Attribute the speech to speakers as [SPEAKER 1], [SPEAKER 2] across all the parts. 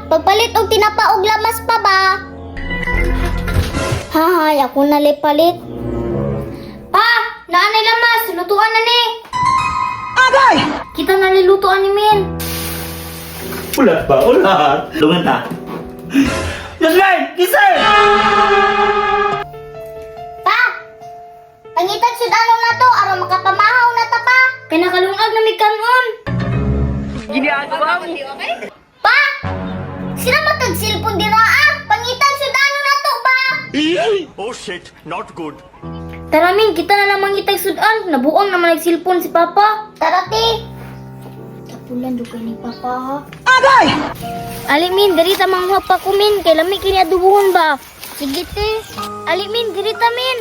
[SPEAKER 1] pagpalit og tinapa og lamas pa ba? Hahay, ako nalipalit. Pa, naanay lamas, lutuan na ni.
[SPEAKER 2] Agay!
[SPEAKER 1] Kita nalilutuan ni Min.
[SPEAKER 3] Ulat ba? Ulat! Lungan ta. Yasmin! Kisay!
[SPEAKER 1] Pa, pangitag sudanong na to, aron makapamahaw na ta pa. Kaya nakalungag na may kanon.
[SPEAKER 2] Ginagawa mo.
[SPEAKER 1] Pa, sila matag silpon din ah. Pangitag sudanong na to ba?
[SPEAKER 4] Oh shit, not good.
[SPEAKER 1] Tara Min, kita na lang mangitag sudan. Nabuang naman nagsilpon si Papa. Tara ti. Tapulan do kay ni Papa ha.
[SPEAKER 2] Agay!
[SPEAKER 1] Ali Min, diri ta manghap pa ko Min, kay lami kini adubuhon ba? Sige te. Ali Min, diri ta Min.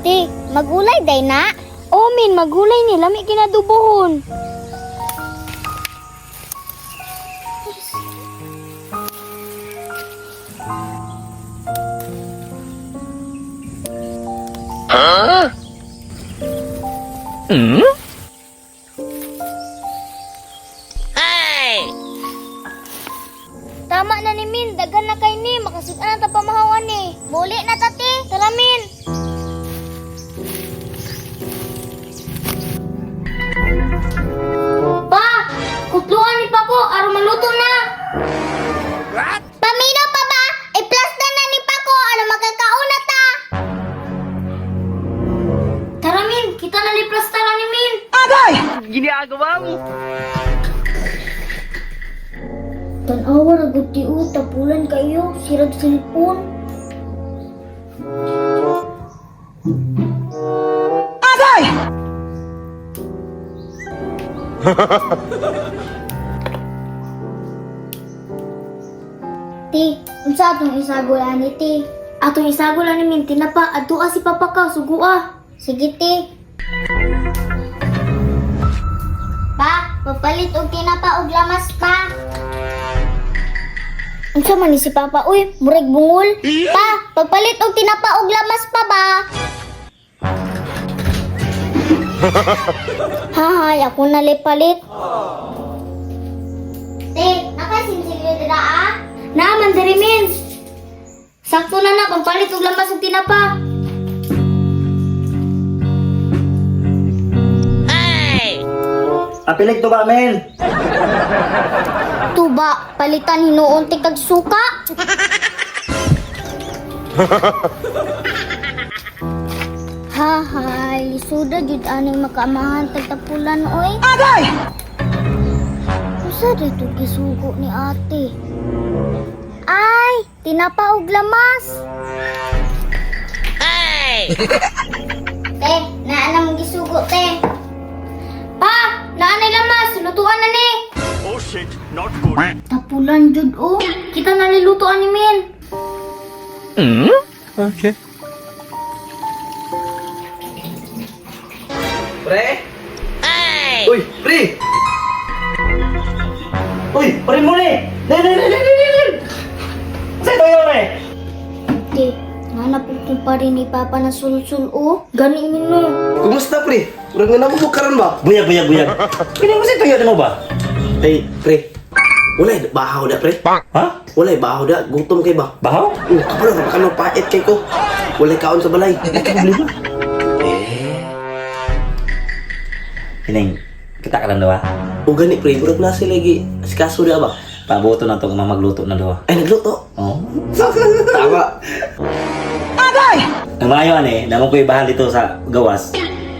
[SPEAKER 1] Te, magulay day na. Oh Min, magulay ni lami kinadubuhon. Tama na ni Min, dagan na kay ni, makasudan na ta pamahawan ni. Muli na tati, tara Min. Pa, kutluan ni Pako, aron maluto na.
[SPEAKER 2] What?
[SPEAKER 1] Pamino pa ba? I-plus na ni Pako, aron magkakauna ta. Tara Min, kita na li-plus tara ni Min.
[SPEAKER 2] Agay! Ginagawa mo.
[SPEAKER 1] Tanawa na guti tapulan kayo, sirag silpon.
[SPEAKER 2] Agay!
[SPEAKER 1] Ti, unsa atong isagulan ni Ti? Atong isagulan ni Min, tinapa, adua si Papa ka, sugua. Sige Ti. Pa, papalit og tinapa og lamas pa. Unsa man ni si Papa? Uy, murag bungol. Pa, pagpalit og tinapa og lamas pa ba? Hahay, ako nalipalit. Te, nakasinsilyo dira ah? Naaman diri Min. Sakto na na, pagpalit og lamas og tinapa.
[SPEAKER 3] Apilig to ba, men?
[SPEAKER 1] Tuba, palitan hinuon tig kag suka. Hahay, lisuda jud aning makaamahan tag tapulan oy.
[SPEAKER 2] Agay!
[SPEAKER 1] Usa dito gisugo ni ate. Ay, tinapa og lamas. Ay! Te, naana mong gisugo te. Pa, naanay lamas, lutuan na ni.
[SPEAKER 4] Oh shit, not good.
[SPEAKER 1] Tapulan jud oh. Kita nalilutoan ni Min.
[SPEAKER 3] Okay.
[SPEAKER 2] Pre? Uy, pre!
[SPEAKER 3] Uy, parin mo ni! Dali! Sa'yo tayo, re!
[SPEAKER 1] Te, nanap ko pa rin ni Papa na sul-sul oh. Gani Min no.
[SPEAKER 2] Kumusta, pre? Murag nga nabubog ka ron ba?
[SPEAKER 3] Buyag. Kini mo sa'yo tayo mo ba?
[SPEAKER 2] Ay, pre. Walay, bahaw na, pre.
[SPEAKER 3] Ha?
[SPEAKER 2] Walay, bahaw na. Gutom kay ba?
[SPEAKER 3] Bahaw?
[SPEAKER 2] Kapalo na baka nang pait kay ko. Walay kaon sa balay.
[SPEAKER 3] Kining, kita ka lang daw, ha?
[SPEAKER 2] O gani, pre. Murag na sila lagi. Asikaso na ba?
[SPEAKER 3] Pabuto na to kung magluto na daw.
[SPEAKER 2] Ay, nagluto.
[SPEAKER 3] Oo.
[SPEAKER 2] Tama. Agay!
[SPEAKER 3] Ang maayon naman ko ibahal dito sa gawas.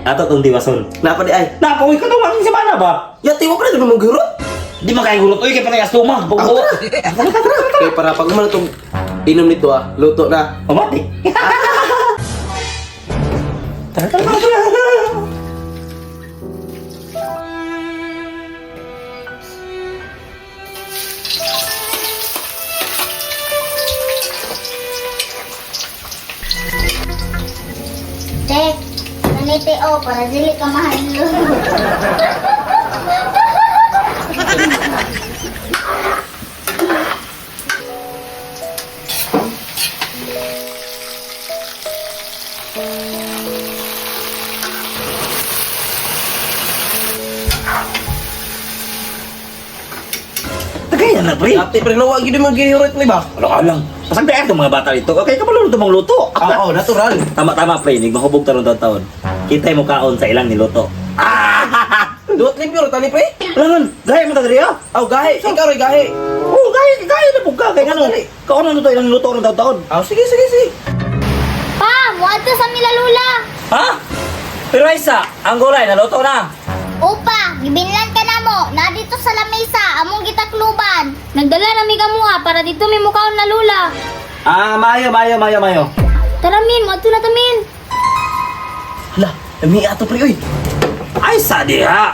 [SPEAKER 3] Ato tong diwason.
[SPEAKER 2] Napa di ay?
[SPEAKER 3] Napawi ka naman sa mana ba?
[SPEAKER 2] Yati mo pre, naman magurot.
[SPEAKER 3] Di makahigurot. Uy, kaya panayas tumang. Pagbuo.
[SPEAKER 2] Okay, para pag umano itong inom nito luto na.
[SPEAKER 3] Pamatik. Tara.
[SPEAKER 1] Te, nanite o para dili ka mahalo.
[SPEAKER 5] na, pre.
[SPEAKER 2] Dati pre, nawag yun yung mga giniurit ni ba?
[SPEAKER 5] Alang. Pasang daan itong mga bata dito. Okay, kamalunod itong mga luto.
[SPEAKER 2] Oo, natural.
[SPEAKER 5] Tama, pre. Nagmahubog taron taon. Kita'y mo kaon sa ilang niluto.
[SPEAKER 2] Duot limpyo, tani pre?
[SPEAKER 5] Alangan, gaya mo tagari ah.
[SPEAKER 2] Aw, gahe. Ikaw rin gahe.
[SPEAKER 5] Oo, gaya na po ka. Kaya nga, kaon na ito ilang niluto ng taon.
[SPEAKER 2] Aw, sige.
[SPEAKER 1] Pa, muad ka sa mila lula.
[SPEAKER 5] Ha? Pero Isa, ang gulay, naluto na.
[SPEAKER 1] Opa, gibinlan ka na mo. Na dito sa lamesa, among gitakluban. Nagdala na mi gamuha para dito may mukaon na lula.
[SPEAKER 5] Mayo.
[SPEAKER 1] Tara min, muad na tamin.
[SPEAKER 2] Hala, lami ato pre, oy.
[SPEAKER 5] Ay, sa diha.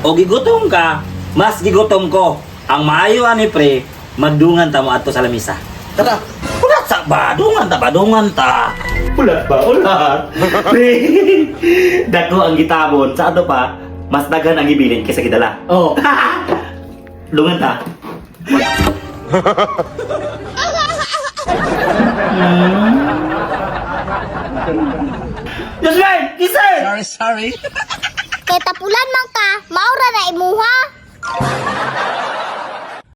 [SPEAKER 5] O gigutom ka, mas gigutom ko. Ang maayo ani pre, magdungan ta mo ato sa lamisa.
[SPEAKER 2] Tara.
[SPEAKER 5] Ulat sa badungan ta.
[SPEAKER 3] Ulat ba? Ulat. Pre, dako ang gitabon. Sa ato pa, mas daghan ang ibilin kaysa gidala.
[SPEAKER 2] Oh.
[SPEAKER 3] Lungan ta. Yasmin! Kisay!
[SPEAKER 4] Sorry.
[SPEAKER 1] Kay tapulan man ka, maura na imuha.